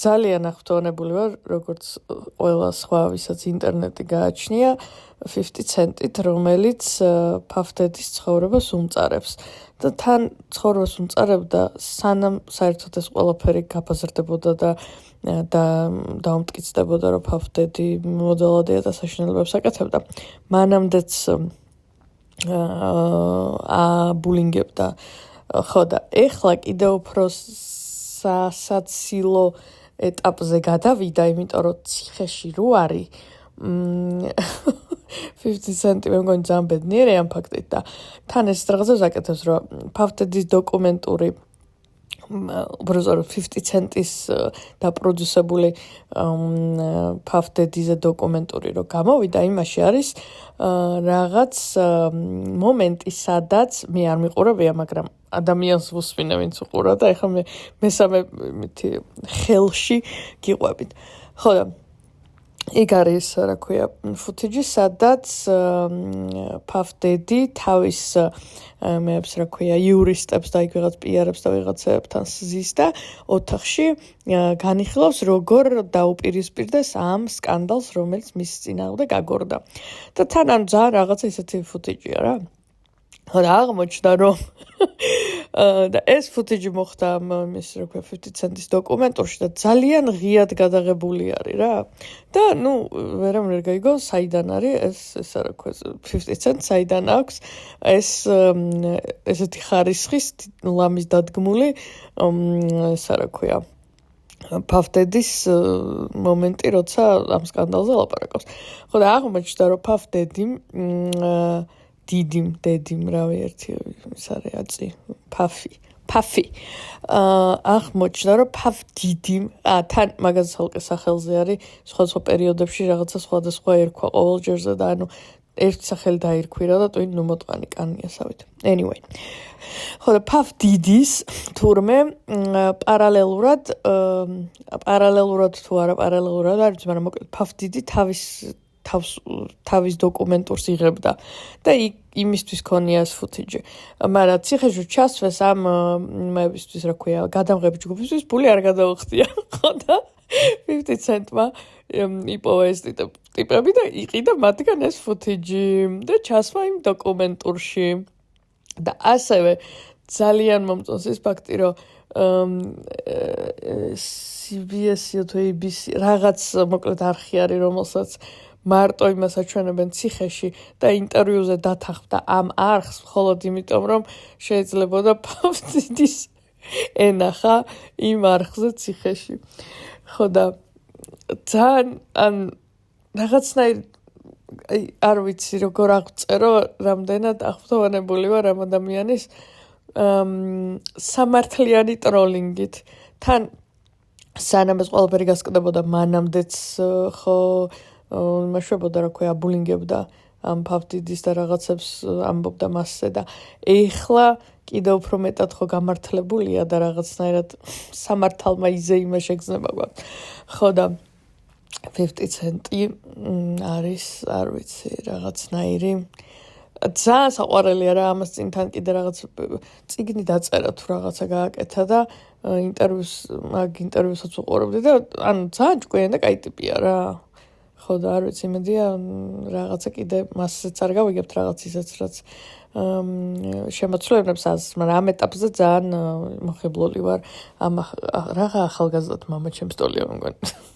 ძალიან აღფრთოვანებული ვარ, როგორც ყველა სხვა, ვისაც ინტერნეტი გააჩნია, 50 ცენტით, რომელიც Puff Daddy-ს ცხოვრებას უმწარებს. და თან ცხოვრებას უმწარებდა, სანამ საერთოდ ეს ყველაფერი გაბაზრდებოდა და დაუმტკიცდებოდა, რომ Puff Daddy მოდელადია და საშინელებებს აკეთებდა. მანამდეც ბულინგებდა. ხო და ეხლა კიდევ უფრო სასაცილო ეტაპზე გადავიდა, იმიტომ რომ ციხეში რო არის 50 ცენტი მე მგონი ძალიან ბედნიერია ამ ფაქტით და თან ეს რაღაცას აკეთებს, რომ Puff Daddy-ს დოკუმენტური უბრალოდ 50 ცენტის დაპროდიუსებული Puff Daddy-ზე დოკუმენტური რო გამოვიდა, იმაში არის რაღაც მომენტი, სადაც მე არ მიყურებია, მაგრამ ადამიანს ვუსვინე, ვინც უყურა და ეხლა მე მესამე ხელში გიყვებით. ხო და იქ არის, რა ქვია, ფუთიჯი, სადაც Puff Daddy თავის მეებს, რა ქვია, იურისტებს და იქ ვიღაც პიარებს და ვიღაცებთან ზის და ოთახში განიხილავს, როგორ დაუპირისპირდეს ამ სკანდალს, რომელიც მის წინააღმდეგ აგორდა. და თან ამ ძალიან რაღაცა ისეთი ფუთიჯია რა. და აღმოჩნდა, რომ და ეს ფუთიჯი მოხდა მის, რა ქვია, 50 ცენტის დოკუმენტურში და ძალიან ღიად გადაღებული არის რა. და ვერამ ვერ გაიგო, საიდან არის ეს, რა ქვია, 50 ცენტ საიდან აქვს ეს ესეთი ხარისხის ლამის დადგმული, რა ქვია, Puff Daddy-ს მომენტი, როცა ამ სკანდალზე ლაპარაკობს. ხო და აღმოჩნდა, რომ Puff Daddy დედიმ, რავი, ერთი ის არის აწი, Puffy. აღმოჩნდა, რომ Puff Daddy, თან მაგას ხალხის სახელზე არის, სხვა პერიოდებში რაღაცა სხვადასხვა ერქვა ყოველ ჯერზე და ერთი სახელი დაირქვირა და ტვინ მოტყანი კანიასავით. Anyway. ხო და Puff Daddy-ს თურმე პარალელურად თუ არა პარალელურად არის, მაგრამ მოკლედ Puff Daddy თავის დოკუმენტურს იღებდა და იმისთვის ქონია ეს ფუთიჯი. მაგრამ ციხეში ჩასვეს ამ მეებისთვის, რა ქვია, გადამღები ჯგუფისთვის ფული არ გადაუხდია. ხო და 50 ცენტმა იპოვა ეს ტიპები და იყიდა მათგან ეს ფუთიჯი და ჩასვა იმ დოკუმენტურში. და ასევე ძალიან მომწონს ის ფაქტი, რომ CBS-ი თუ ABC რაღაც მოკლედ არხი არის, რომელსაც მარტო იმას აჩვენებენ ციხეში და ინტერვიუზე დათანხმდა ამ არხს, მხოლოდ იმიტომ, რომ შეიძლებოდა Puff Daddy-ს ენახა იმ არხზე ციხეში. ხო და ძალიან რაღაცნაირ არ ვიცი როგორ აღწერო, რამდენად აღფრთოვანებული ვარ ამ ადამიანის სამართლიანი ტროლინგით. თან სანამ ეს ყველაფერი გასკდებოდა, მანამდეც ხო იმაშვებოდა, რა ქვია, აბულინგებდა ამ Puff Daddy-ს და რაღაცებს ამბობდა მასზე და ეხლა კიდევ უფრო მეტად ხო გამართლებულია და რაღაცნაირად სამართალმა იზეიმა შეგრძნება გვაქვს. ხო და 50 ცენტი არის, არ ვიცი, რაღაცნაირი ძალიან საყვარელია რა, ამას წინ თან კიდე რაღაც წიგნი დაწერა თუ რაღაცა გააკეთა და ინტერვიუსაც უყურებდი და ძალიან ჭკვიანი და კაი ტიპია რა. ხო და არ ვიცი, იმედია რაღაცა კიდე მასზეც არ გავიგებთ რაღაც ისეც, რაც შემოცვლებებს აზრს, მაგრამ ამ ეტაპზე ძალიან მოხიბლული ვარ. რა ახალგაზრდად მამა ჩემს ტოლია, მე მგონი.